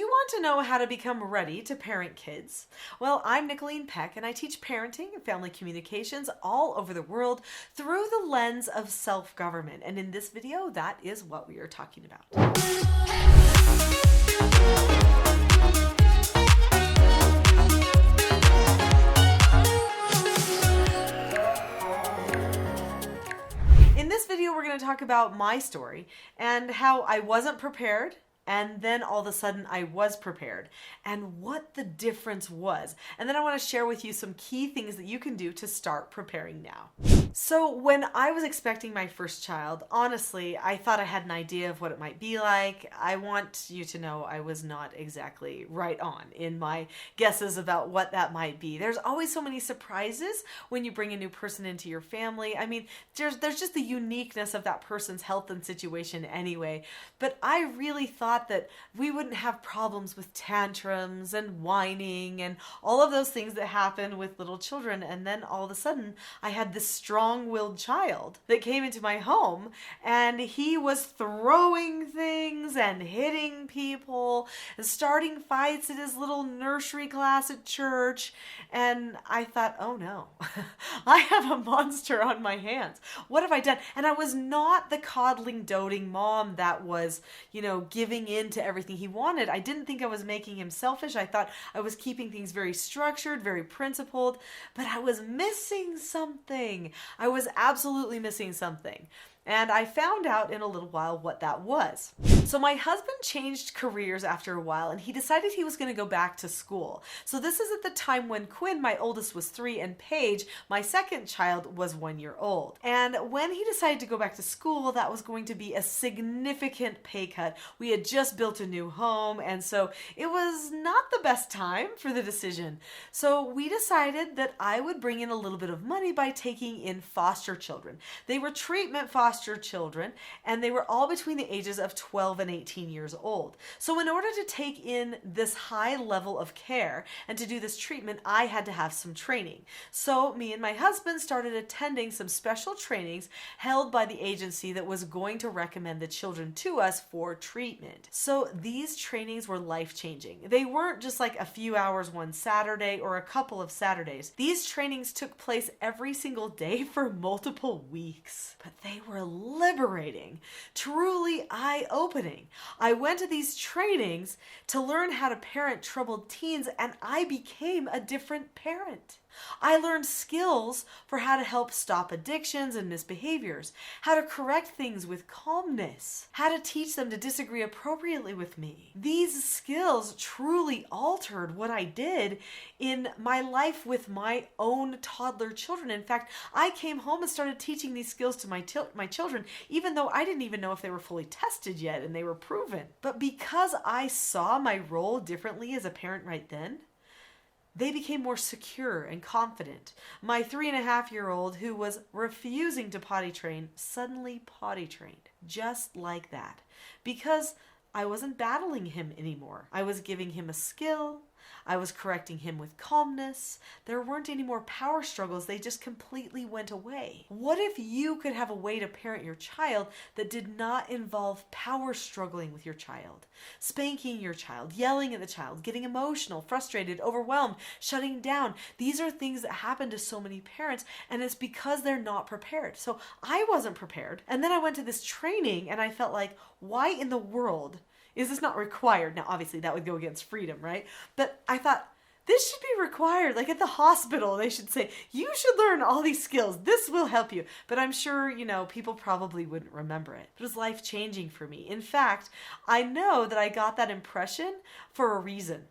want to know how to become ready to parent kids? Well, I'm Nicholeen Peck, and I teach parenting and family communications all over the world through the lens of self-government. And in this video, that is what we are talking about. In this video, we're going to talk about my story and how I wasn't prepared, and then all of a sudden I was prepared, and what the difference was. And then I want to share with you some key things that you can do to start preparing now. So when I was expecting my first child, honestly, I thought I had an idea of what it might be like. I want you to know I was not exactly right on in my guesses about what that might be. There's always so many surprises when you bring a new person into your family. I mean, there's just the uniqueness of that person's health and situation anyway. But I really thought that we wouldn't have problems with tantrums and whining and all of those things that happen with little children. And then all of a sudden, I had this strong-willed child that came into my home, and he was throwing things and hitting people and starting fights at his little nursery class at church. And I thought, oh no, I have a monster on my hands. What have I done? And I was not the coddling, doting mom that was, giving in to everything he wanted. I didn't think I was making him selfish. I thought I was keeping things very structured, very principled, but I was missing something. I was absolutely missing something. And I found out in a little while what that was. So my husband changed careers after a while, and he decided he was going to go back to school. So this is at the time when Quinn, my oldest, was 3, and Paige, my second child, was 1 year old. And when he decided to go back to school, that was going to be a significant pay cut. We had just built a new home, and so it was not the best time for the decision. So we decided that I would bring in a little bit of money by taking in foster children. They were treatment foster children, and they were all between the ages of 12 and 18 years old. So in order to take in this high level of care and to do this treatment, I had to have some training. So me and my husband started attending some special trainings held by the agency that was going to recommend the children to us for treatment. So these trainings were life-changing. They weren't just like a few hours one Saturday or a couple of Saturdays. These trainings took place every single day for multiple weeks, but they were liberating, truly eye-opening. I went to these trainings to learn how to parent troubled teens, and I became a different parent. I learned skills for how to help stop addictions and misbehaviors, how to correct things with calmness, how to teach them to disagree appropriately with me. These skills truly altered what I did in my life with my own toddler children. In fact, I came home and started teaching these skills to my children, even though I didn't even know if they were fully tested yet and they were proven. But because I saw my role differently as a parent right then, they became more secure and confident. My 3.5-year-old, who was refusing to potty train, suddenly potty trained, just like that, because I wasn't battling him anymore. I was giving him a skill. I was correcting him with calmness. There weren't any more power struggles. They just completely went away. What if you could have a way to parent your child that did not involve power struggling with your child, spanking your child, yelling at the child, getting emotional, frustrated, overwhelmed, shutting down? These are things that happen to so many parents, and it's because they're not prepared. So I wasn't prepared. And then I went to this training, and I felt like, why in the world is this not required? Now, obviously, that would go against freedom, right? But I thought, this should be required. Like at the hospital, they should say, you should learn all these skills. This will help you. But I'm sure, people probably wouldn't remember it. It was life-changing for me. In fact, I know that I got that impression for a reason,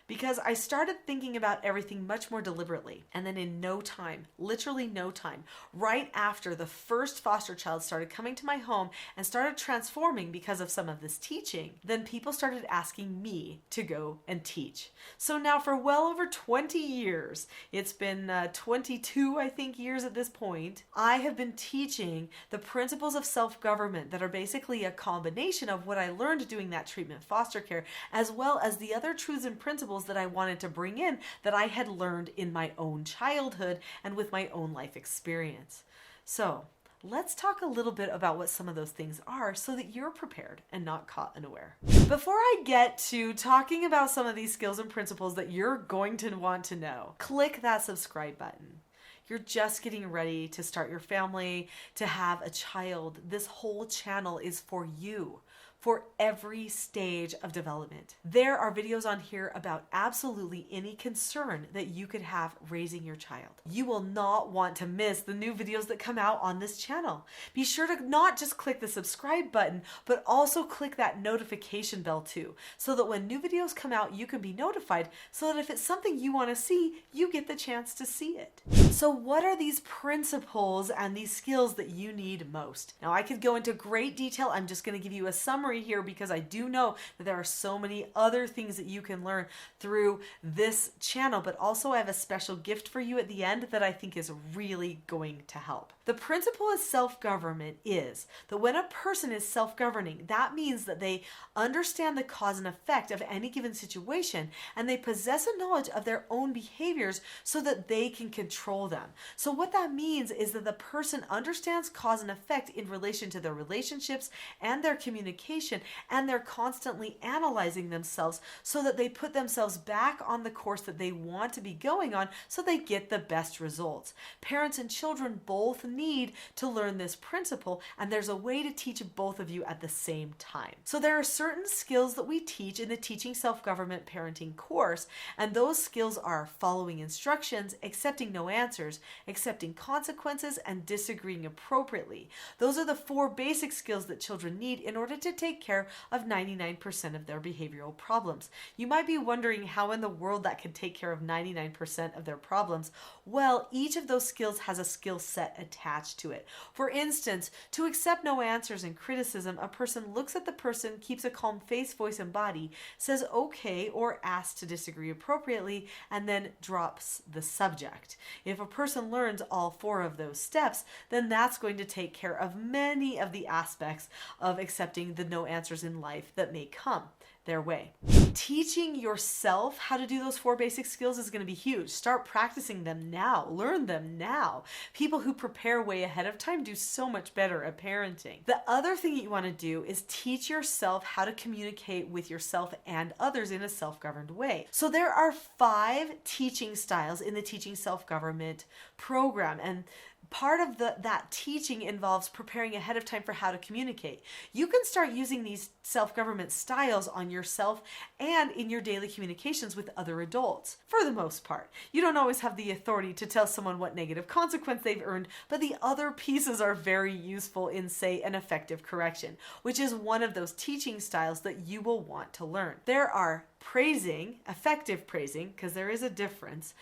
because I started thinking about everything much more deliberately. And then in no time, literally no time, right after the first foster child started coming to my home and started transforming because of some of this teaching, then people started asking me to go and teach. So now for well over 20 years, it's been 22, I think, years at this point, I have been teaching the principles of self-government that are basically a combination of what I learned doing that treatment foster care, as well as the other truths and principles that I wanted to bring in that I had learned in my own childhood and with my own life experience. So let's talk a little bit about what some of those things are so that you're prepared and not caught unaware. Before I get to talking about some of these skills and principles that you're going to want to know, click that subscribe button. You're just getting ready to start your family, to have a child. This whole channel is for you, for every stage of development. There are videos on here about absolutely any concern that you could have raising your child. You will not want to miss the new videos that come out on this channel. Be sure to not just click the subscribe button, but also click that notification bell too, so that when new videos come out, you can be notified, so that if it's something you want to see, you get the chance to see it. So what are these principles and these skills that you need most? Now, I could go into great detail. I'm just going to give you a summary here because I do know that there are so many other things that you can learn through this channel, but also I have a special gift for you at the end that I think is really going to help. The principle of self-government is that when a person is self-governing, that means that they understand the cause and effect of any given situation, and they possess a knowledge of their own behaviors so that they can control them. So what that means is that the person understands cause and effect in relation to their relationships and their communication, and they're constantly analyzing themselves so that they put themselves back on the course that they want to be going on so they get the best results. Parents and children both need to learn this principle, and there's a way to teach both of you at the same time. So there are certain skills that we teach in the Teaching Self-Government Parenting course, and those skills are following instructions, accepting no answers, accepting consequences, and disagreeing appropriately. Those are the 4 basic skills that children need in order to take care of 99% of their behavioral problems. You might be wondering how in the world that could take care of 99% of their problems. Well, each of those skills has a skill set attached to it. For instance, to accept no answers and criticism, a person looks at the person, keeps a calm face, voice, and body, says okay or asks to disagree appropriately, and then drops the subject. If a person learns all 4 of those steps, then that's going to take care of many of the aspects of accepting the no answers in life that may come their way. Teaching yourself how to do those 4 basic skills is going to be huge. Start practicing them now. Learn them now. People who prepare way ahead of time do so much better at parenting. The other thing you want to do is teach yourself how to communicate with yourself and others in a self-governed way. So there are 5 teaching styles in the Teaching Self-Government program, and part of that teaching involves preparing ahead of time for how to communicate. You can start using these self-government styles on yourself and in your daily communications with other adults. For the most part, you don't always have the authority to tell someone what negative consequence they've earned, but the other pieces are very useful in, say, an effective correction, which is one of those teaching styles that you will want to learn. There are praising, effective praising, because there is a difference.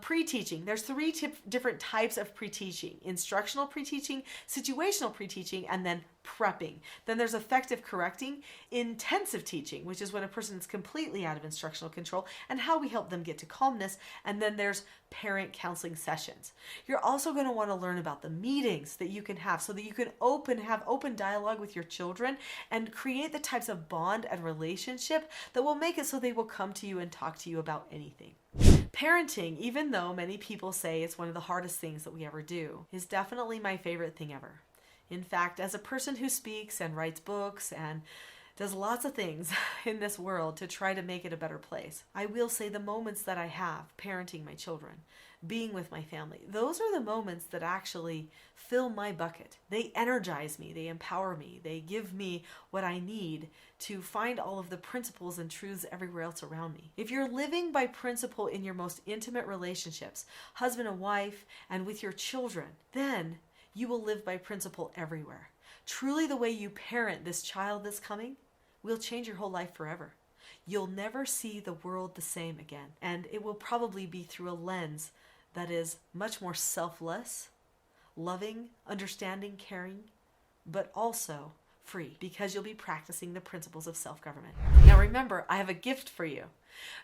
Pre-teaching, there's 3 different types of pre-teaching: instructional pre-teaching, situational pre-teaching, and then prepping. Then there's effective correcting, intensive teaching, which is when a person is completely out of instructional control, and how we help them get to calmness. And then there's parent counseling sessions. You're also going to want to learn about the meetings that you can have so that you can have open dialogue with your children and create the types of bond and relationship that will make it so they will come to you and talk to you about anything. Parenting, even though many people say it's one of the hardest things that we ever do, is definitely my favorite thing ever. In fact, as a person who speaks and writes books and does lots of things in this world to try to make it a better place, I will say the moments that I have parenting my children, being with my family, those are the moments that actually fill my bucket. They energize me, they empower me, they give me what I need to find all of the principles and truths everywhere else around me. If you're living by principle in your most intimate relationships, husband and wife, and with your children, then you will live by principle everywhere. Truly, the way you parent this child that's coming will change your whole life forever. You'll never see the world the same again, and it will probably be through a lens that is much more selfless, loving, understanding, caring, but also free, because you'll be practicing the principles of self-government. Now remember, I have a gift for you.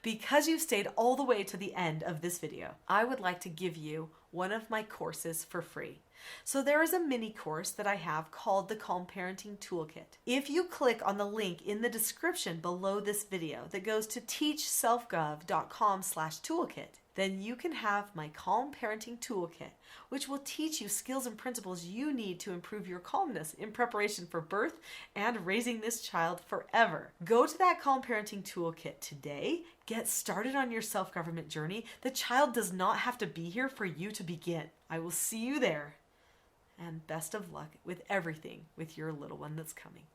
Because you've stayed all the way to the end of this video, I would like to give you one of my courses for free. So there is a mini course that I have called the Calm Parenting Toolkit. If you click on the link in the description below this video that goes to teachselfgov.com/toolkit, then you can have my Calm Parenting Toolkit, which will teach you skills and principles you need to improve your calmness in preparation for birth and raising this child forever. Go to that Calm Parenting Toolkit today. Get started on your self-government journey. The child does not have to be here for you to begin. I will see you there. And best of luck with everything with your little one that's coming.